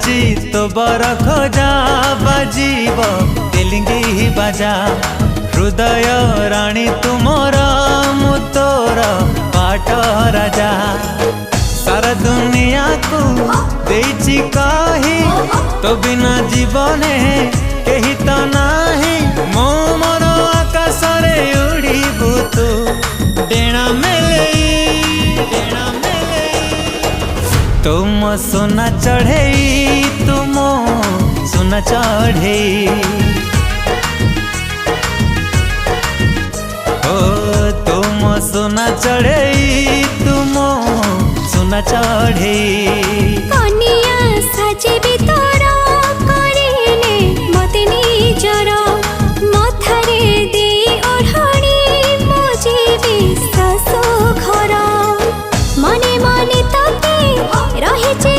देची तो बर खोजा बाजीब तेलिंगी बाजा हृदय राणी तुमर मु तोर पाट राजा सारा दुनिया को देची कही तो बिना जीवने कही तो नाही मो मोर आकाश रे उड़ीबू तू डेणा मेले तुम सोना चढ़े तुम सोना चढ़े ओ तुम सोना चढ़े तुम सोना चढ़े।